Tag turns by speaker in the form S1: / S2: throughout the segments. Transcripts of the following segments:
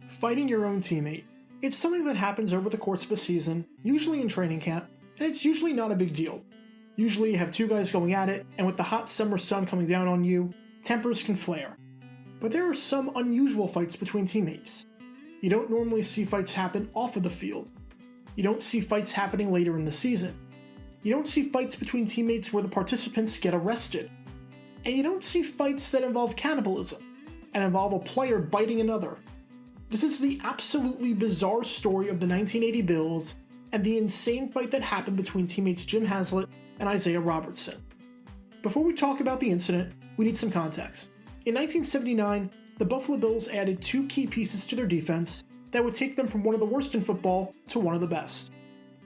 S1: Fighting your own teammate. It's something that happens over the course of a season, usually in training camp, and it's usually not a big deal. Usually you have two guys going at it, and with the hot summer sun coming down on you, tempers can flare. But there are some unusual fights between teammates. You don't normally see fights happen off of the field. You don't see fights happening later in the season. You don't see fights between teammates where the participants get arrested. And you don't see fights that involve cannibalism and involve a player biting another. This is the absolutely bizarre story of the 1980 Bills and the insane fight that happened between teammates Jim Haslett and Isiah Robertson. Before we talk about the incident, we need some context. In 1979, the Buffalo Bills added two key pieces to their defense that would take them from one of the worst in football to one of the best.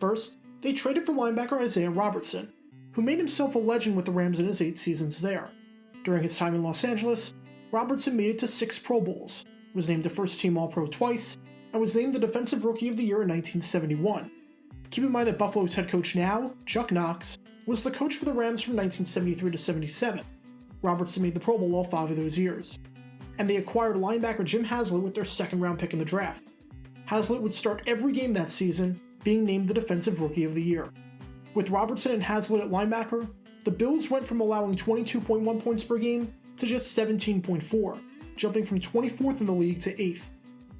S1: First, they traded for linebacker Isiah Robertson, who made himself a legend with the Rams in his 8 seasons there. During his time in Los Angeles, Robertson made it to 6 Pro Bowls, was named a first-team All-Pro twice, and was named the Defensive Rookie of the Year in 1971. Keep in mind that Buffalo's head coach now, Chuck Knox, was the coach for the Rams from 1973 to 77. Robertson made the Pro Bowl all 5 of those years. And they acquired linebacker Jim Haslett with their second-round pick in the draft. Haslett would start every game that season, being named the Defensive Rookie of the Year. With Robertson and Haslett at linebacker, the Bills went from allowing 22.1 points per game to just 17.4, jumping from 24th in the league to 8th.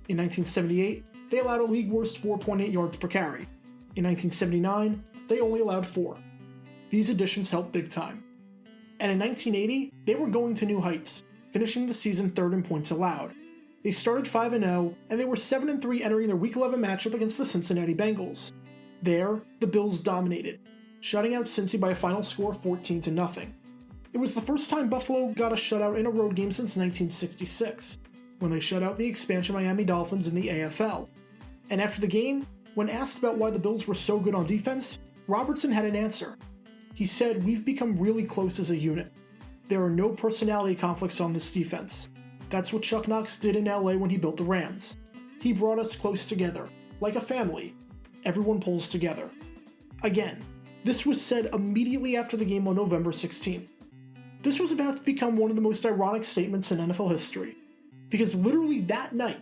S1: In 1978, they allowed a league-worst 4.8 yards per carry. In 1979, they only allowed 4. These additions helped big time. And in 1980, they were going to new heights, finishing the season 3rd in points allowed. They started 5-0, and they were 7-3 entering their Week 11 matchup against the Cincinnati Bengals. There, the Bills dominated, shutting out Cincy by a final score of 14-0. It was the first time Buffalo got a shutout in a road game since 1966, when they shut out the expansion Miami Dolphins in the AFL. And after the game, when asked about why the Bills were so good on defense, Robertson had an answer. He said, "We've become really close as a unit. There are no personality conflicts on this defense. That's what Chuck Knox did in LA when he built the Rams. He brought us close together, like a family. Everyone pulls together." Again, this was said immediately after the game on November 16th. This was about to become one of the most ironic statements in NFL history, because literally that night,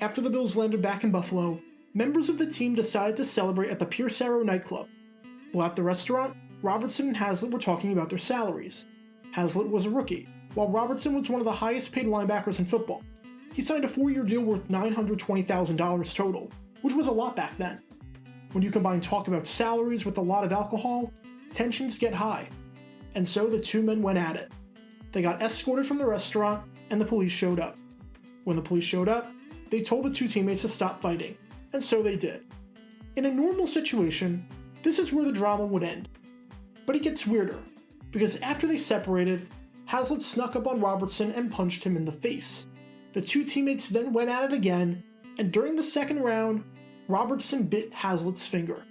S1: after the Bills landed back in Buffalo, members of the team decided to celebrate at the Pierce Arrow nightclub. While at the restaurant, Robertson and Haslett were talking about their salaries. Haslett was a rookie, while Robertson was one of the highest paid linebackers in football. He signed a 4-year deal worth $920,000 total, which was a lot back then. When you combine talk about salaries with a lot of alcohol, tensions get high. And so the two men went at it. They got escorted from the restaurant, and the police showed up. When the police showed up, they told the two teammates to stop fighting, and so they did. In a normal situation, this is where the drama would end. But it gets weirder, because after they separated, Haslett snuck up on Robertson and punched him in the face. The two teammates then went at it again, and during the second round, Robertson bit Haslett's finger.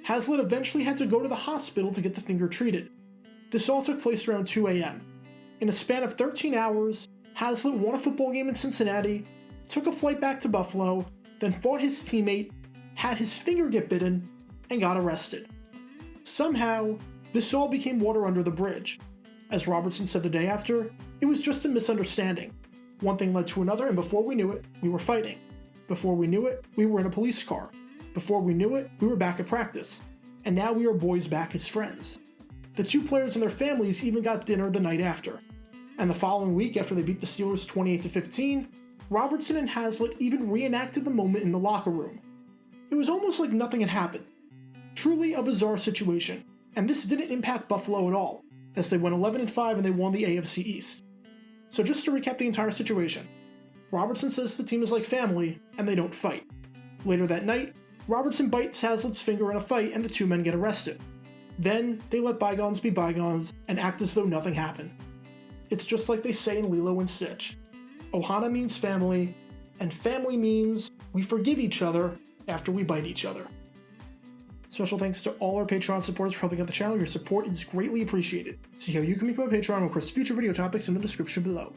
S1: Haslett eventually had to go to the hospital to get the finger treated. This all took place around 2 a.m. In a span of 13 hours, Haslett won a football game in Cincinnati, took a flight back to Buffalo, then fought his teammate, had his finger get bitten, and got arrested. Somehow, this all became water under the bridge. As Robertson said the day after, it was just a misunderstanding. One thing led to another, and before we knew it, we were fighting. Before we knew it, we were in a police car. Before we knew it, we were back at practice. And now we are boys back as friends. The two players and their families even got dinner the night after. And the following week, after they beat the Steelers 28-15, Robertson and Haslett even reenacted the moment in the locker room. It was almost like nothing had happened. Truly a bizarre situation, and this didn't impact Buffalo at all, as they went 11-5 and they won the AFC East. So just to recap the entire situation, Robertson says the team is like family, and they don't fight. Later that night, Robertson bites Haslett's finger in a fight and the two men get arrested. Then, they let bygones be bygones and act as though nothing happened. It's just like they say in Lilo and Stitch. Ohana means family, and family means we forgive each other after we bite each other. Special thanks to all our Patreon supporters for helping out the channel. Your support is greatly appreciated. See how you can become a Patreon and request future video topics in the description below.